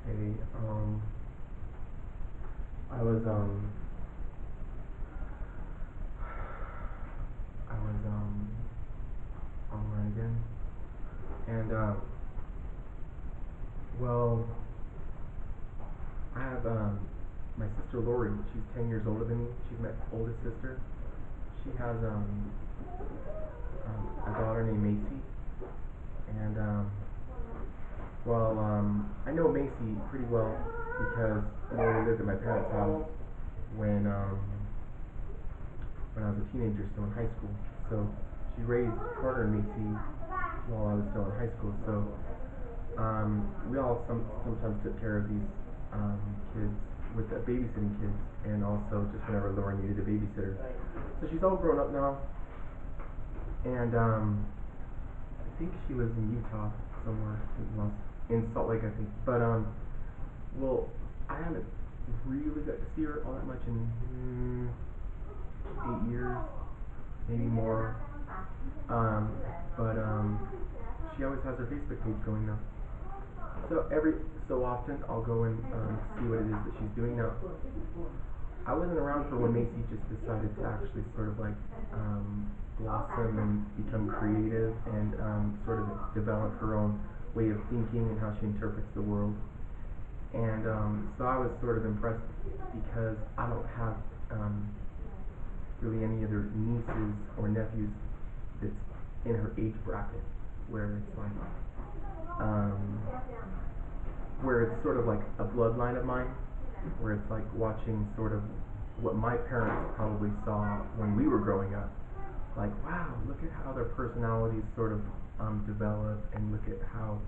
Hey, I was I was online again, and well, I have my sister Lori. She's 10 years older than me. She's my oldest sister. She has a daughter named Macy, and I know Macy pretty well because we lived at my parents' house when um when I was a teenager, still in high school. So she raised Carter and Macy while I was still in high school. So we all sometimes took care of these kids with babysitting kids, and also just whenever Laura needed a babysitter. So she's all grown up now, and I think she lives in Utah somewhere in Salt Lake, I think. But well, I haven't really got to see her all that much in 8 years, maybe more. Um, but she always has her Facebook page going now. So every so often I'll go and see what it is that she's doing now. I wasn't around for when Macy just decided to actually sort of like blossom and become creative and sort of develop her own way of thinking and how she interprets the world. And so I was sort of impressed because I don't have really any other nieces or nephews that's in her age bracket where it's like um, where it's sort of like a bloodline of mine, where it's like watching sort of what my parents probably saw when we were growing up. Like, wow, look at how their personalities sort of develop, and look at how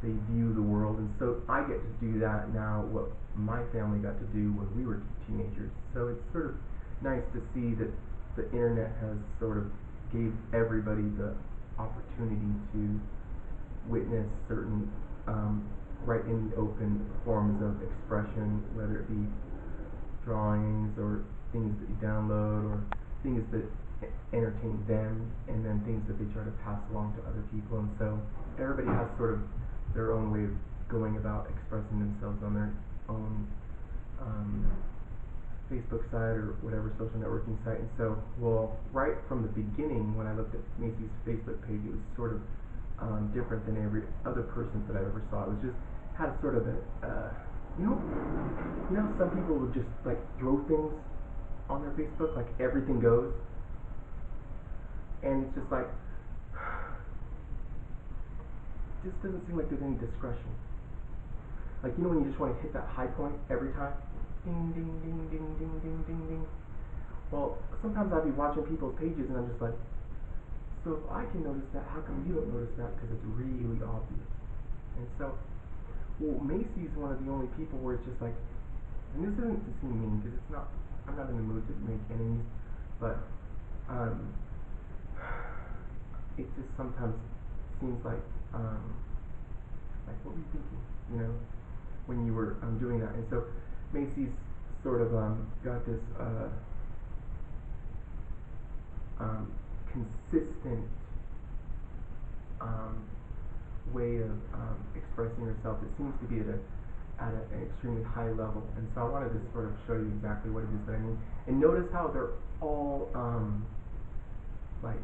they view the world. And so I get to do that now, what my family got to do when we were teenagers. So it's sort of nice to see that the internet has sort of gave everybody the opportunity to witness certain right in the open forms of expression, whether it be drawings or things that you download or things that entertain them, and then things that they try to pass along to other people. And so everybody has sort of their own way of going about expressing themselves on their own Facebook site or whatever social networking site. And so, well, right from the beginning, when I looked at Macy's Facebook page, it was sort of different than every other person's that I ever saw. It was just had sort of a, you know, some people would just like throw things on their Facebook, like everything goes, and it's just like, just doesn't seem like there's any discretion. Like, you know, when you just want to hit that high point every time, ding, ding, ding, ding, ding, ding, ding, ding. Well, sometimes I'd be watching people's pages and I'm just like, so if I can notice that, how come you don't notice that? Because it's really obvious. And so, well, Macy's one of the only people where it's just like, and this isn't to seem mean, because it's not, I'm not in the mood to make enemies, but it just sometimes seems like what were you thinking, you know, when you were doing that. And so Macy's sort of got this consistent way of expressing herself that seems to be at an extremely high level. And so I wanted to sort of show you exactly what it is that I mean. And notice how they're all like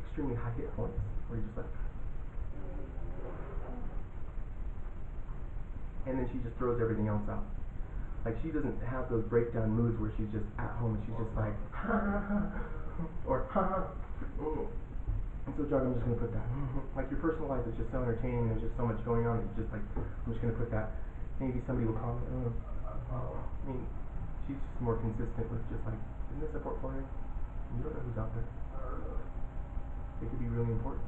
extremely high hit points, where you're just like, and then she just throws everything else out. Like, she doesn't have those breakdown moods where she's just at home and she's just like, ha ha ha, or ha ha. And so, John, I'm just going to put that. Like, your personal life is just so entertaining, there's just so much going on, it's just like, I'm just going to put that. Maybe somebody will comment, I mean, she's just more consistent with just like, isn't this a portfolio? You don't know who's out there. It could be really important.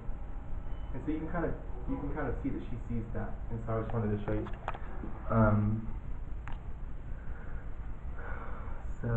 And so you can kind of see that she sees that. And so I just wanted to show you. So,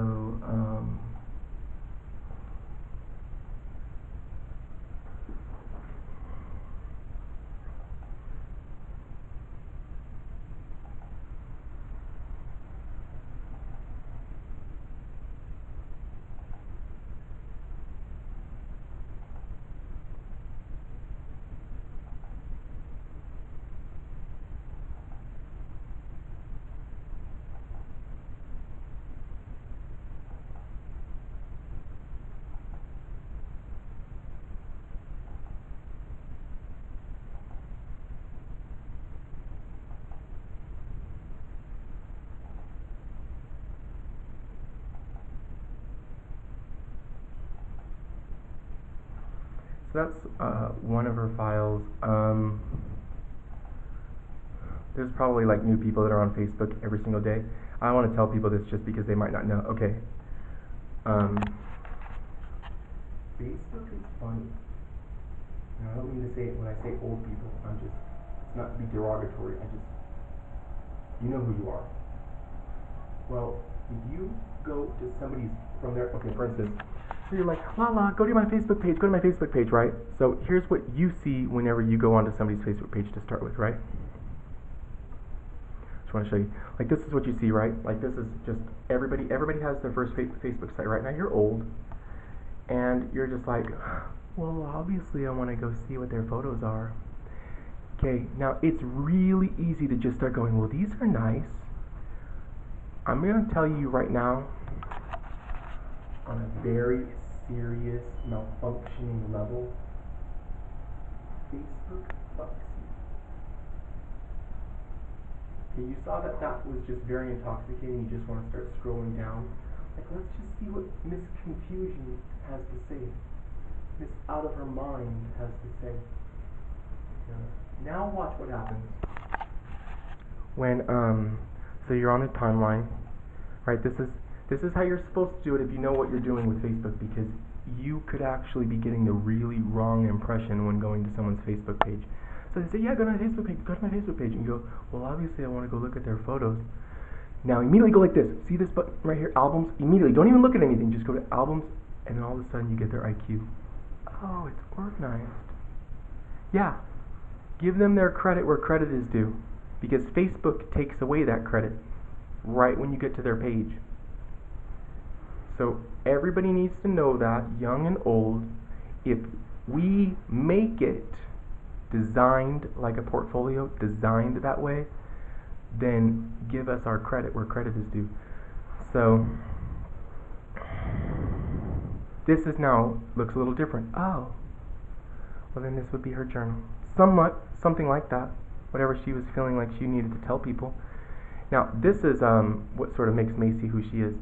So that's one of her files. There's probably like new people that are on Facebook every single day. I want to tell people this just because they might not know. Okay. Facebook is funny. Now, I don't mean to say it when I say old people. It's not to be derogatory. You know who you are. Well, if you go to somebody's, from their, okay, for instance, so you're like, Lala, go to my Facebook page, right? So here's what you see whenever you go onto somebody's Facebook page to start with, right? Just want to show you. Like, this is what you see, right? Like, this is just everybody has their first Facebook site, right? Now, you're old, and you're just like, well, obviously I want to go see what their photos are. Okay, now it's really easy to just start going, well, these are nice. I'm going to tell you right now, on a very serious, malfunctioning level, Facebook fucks you. Okay, you saw that was just very intoxicating. You just want to start scrolling down. Like, let's just see what Miss Confusion has to say. Miss Out of Her Mind has to say. Now watch what happens. When, so you're on a timeline, right? This is how you're supposed to do it if you know what you're doing with Facebook, because you could actually be getting the really wrong impression when going to someone's Facebook page. So they say, yeah, go to my Facebook page, and you go, well, obviously I want to go look at their photos. Now immediately go like this. See this button right here, albums? Immediately, don't even look at anything, just go to albums, and then all of a sudden you get their IQ. Oh, it's organized. Yeah, give them their credit where credit is due, because Facebook takes away that credit right when you get to their page. So everybody needs to know that, young and old, if we make it designed like a portfolio, designed that way, then give us our credit where credit is due. So this is now looks a little different. Oh, well then this would be her journal. Something like that. Whatever she was feeling like she needed to tell people. Now this is what sort of makes Macey who she is.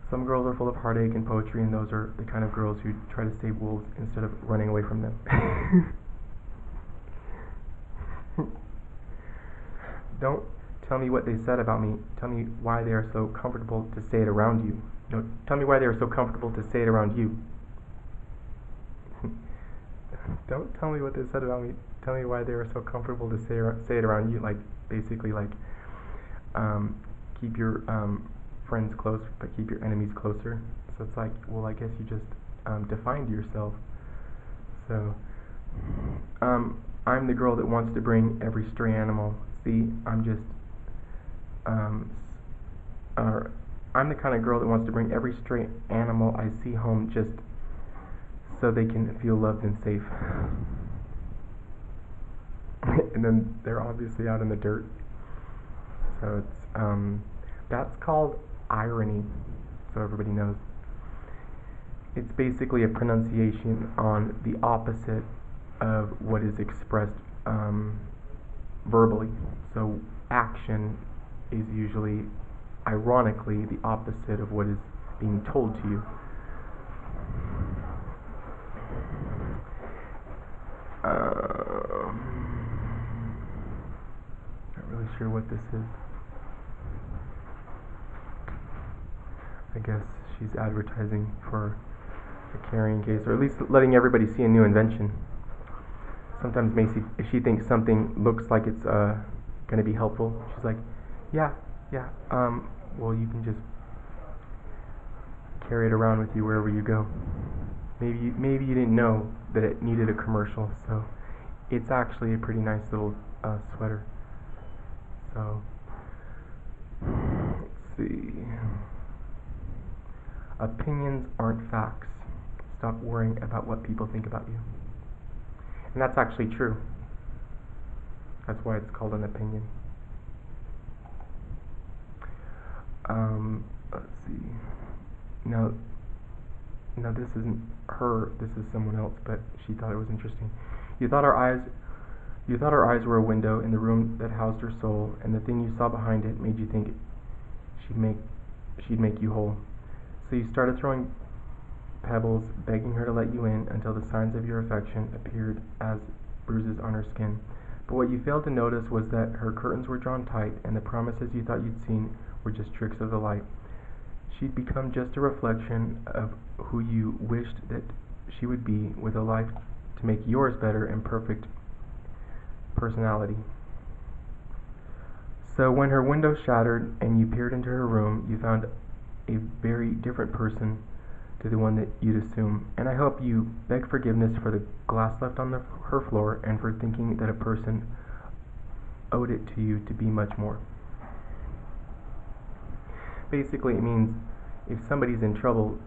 Some girls are full of heartache and poetry, and those are the kind of girls who try to save wolves instead of running away from them. Don't tell me what they said about me. Tell me why they are so comfortable to say it around you. No, tell me why they are so comfortable to say it around you. Don't tell me what they said about me. Tell me why they are so comfortable to say it around you. Like, basically, like, keep your friends close, but keep your enemies closer. So it's like, well, I guess you just defined yourself. So, I'm the girl that wants to bring every stray animal. See, I'm the kind of girl that wants to bring every stray animal I see home just so they can feel loved and safe. And then they're obviously out in the dirt. So it's that's called irony, so everybody knows. It's basically a pronunciation on the opposite of what is expressed verbally. So action is usually, ironically, the opposite of what is being told to you. Not really sure what this is. I guess she's advertising for a carrying case, or at least letting everybody see a new invention. Sometimes Macey, if she thinks something looks like it's going to be helpful, she's like, yeah, well, you can just carry it around with you wherever you go. Maybe you didn't know that it needed a commercial, so it's actually a pretty nice little sweater. So, let's see. Opinions aren't facts. Stop worrying about what people think about you. And that's actually true. That's why it's called an opinion. Let's see. Now this isn't her. This is someone else. But she thought it was interesting. You thought her eyes were a window in the room that housed her soul, and the thing you saw behind it made you think she'd make you whole. So you started throwing pebbles, begging her to let you in until the signs of your affection appeared as bruises on her skin. But what you failed to notice was that her curtains were drawn tight, and the promises you thought you'd seen were just tricks of the light. She'd become just a reflection of who you wished that she would be, with a life to make yours better and perfect personality. So when her window shattered and you peered into her room, you found a very different person to the one that you'd assume. And I hope you beg forgiveness for the glass left on her floor and for thinking that a person owed it to you to be much more. Basically, it means if somebody's in trouble,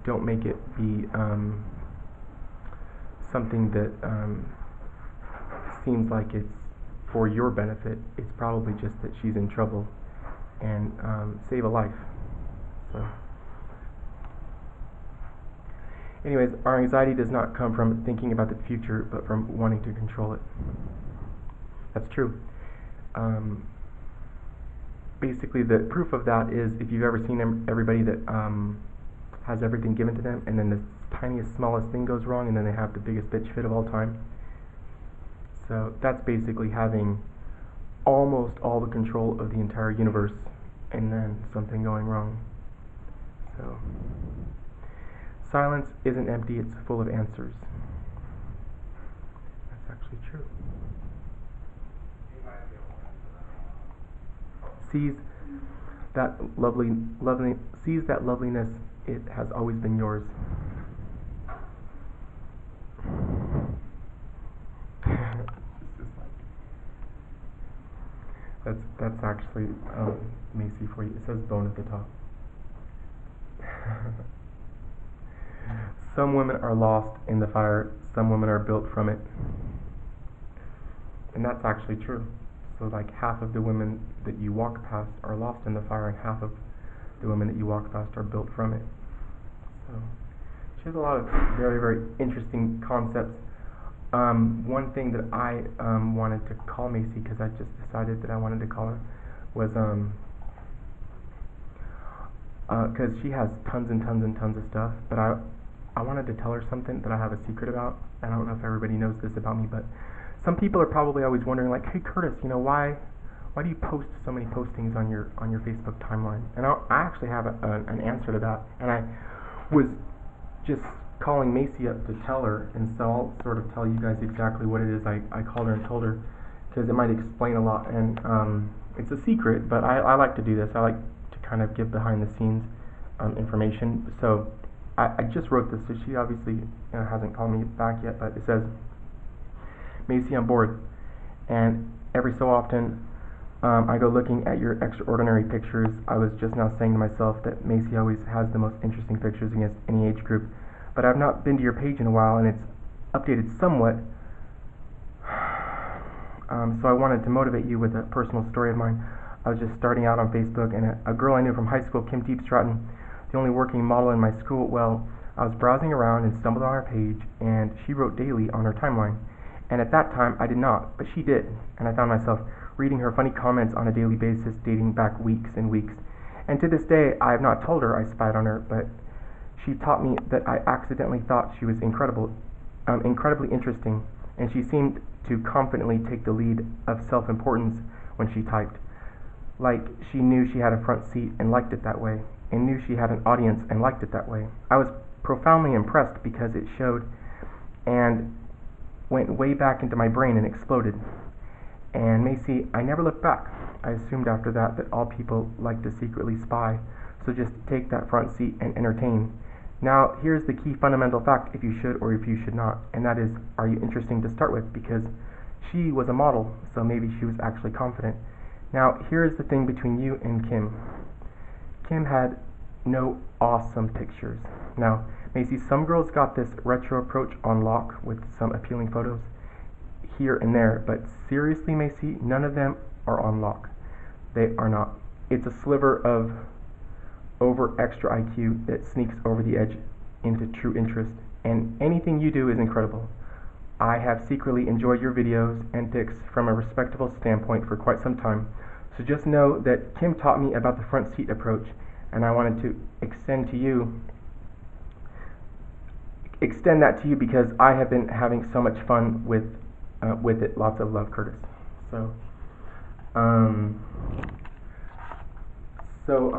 don't make it be something that seems like it's for your benefit. It's probably just that she's in trouble, and save a life. So, anyways, our anxiety does not come from thinking about the future, but from wanting to control it. That's true. Basically, the proof of that is if you've ever seen everybody that has everything given to them, and then the tiniest, smallest thing goes wrong, and then they have the biggest bitch fit of all time. So that's basically having almost all the control of the entire universe, and then something going wrong. So silence isn't empty, it's full of answers. That's actually true. Seize that loveliness, it has always been yours. That's actually Macy for you. It says bone at the top. Some women are lost in the fire, some women are built from it. And that's actually true. So like half of the women that you walk past are lost in the fire, and half of the women that you walk past are built from it. So she has a lot of very, very interesting concepts. One thing that I wanted to call Macy, because I just decided that I wanted to call her, was because she has tons and tons and tons of stuff, but I wanted to tell her something that I have a secret about. I don't know if everybody knows this about me, but some people are probably always wondering, like, hey Curtis, why do you post so many postings on your Facebook timeline? And I actually have an answer to that, and I was just calling Macy up to tell her, and so I'll sort of tell you guys exactly what it is I called her and told her, because it might explain a lot, and it's a secret, but I like to do this. I like to kind of give behind the scenes information. So I just wrote this, so she obviously hasn't called me back yet, but it says, Macy, I'm bored, and every so often I go looking at your extraordinary pictures. I was just now saying to myself that Macy always has the most interesting pictures against any age group, but I've not been to your page in a while, and it's updated somewhat. So I wanted to motivate you with a personal story of mine. I was just starting out on Facebook, and a girl I knew from high school, Kim Deepstratton, the only working model in my school, well, I was browsing around and stumbled on her page, and she wrote daily on her timeline. And at that time, I did not, but she did, and I found myself reading her funny comments on a daily basis dating back weeks and weeks. And to this day, I have not told her I spied on her, but she taught me that I accidentally thought she was incredibly interesting, and she seemed to confidently take the lead of self-importance when she typed. Like she knew she had a front seat and liked it that way, and knew she had an audience and liked it that way. I was profoundly impressed because it showed and went way back into my brain and exploded. And Macy, I never looked back. I assumed after that all people like to secretly spy, so just take that front seat and entertain. Now, here's the key fundamental fact, if you should or if you should not, and that is, are you interesting to start with? Because she was a model, so maybe she was actually confident. Now, here's the thing between you and Kim. Kim had no awesome pictures. Now, Macy, some girls got this retro approach on lock with some appealing photos here and there, but seriously, Macy, none of them are on lock. They are not. It's a sliver of over extra IQ that sneaks over the edge into true interest, and anything you do is incredible. I have secretly enjoyed your videos and pics from a respectable standpoint for quite some time, so just know that Kim taught me about the front seat approach, and I wanted to extend to you extend that to you because I have been having so much fun with it. Lots of love, Curtis. So, um, so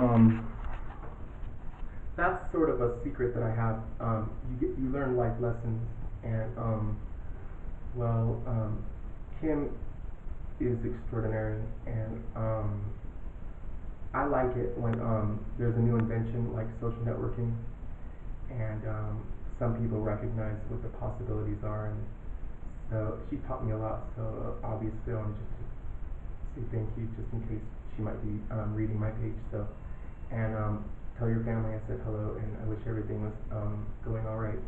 that's sort of a secret that I have. You learn life lessons, and Kim is extraordinary, and I like it when there's a new invention like social networking, and some people recognize what the possibilities are, and so she taught me a lot. So obviously, I'm just to say thank you, just in case she might be reading my page. So, and tell your family I said hello, and I wish everything was going all right.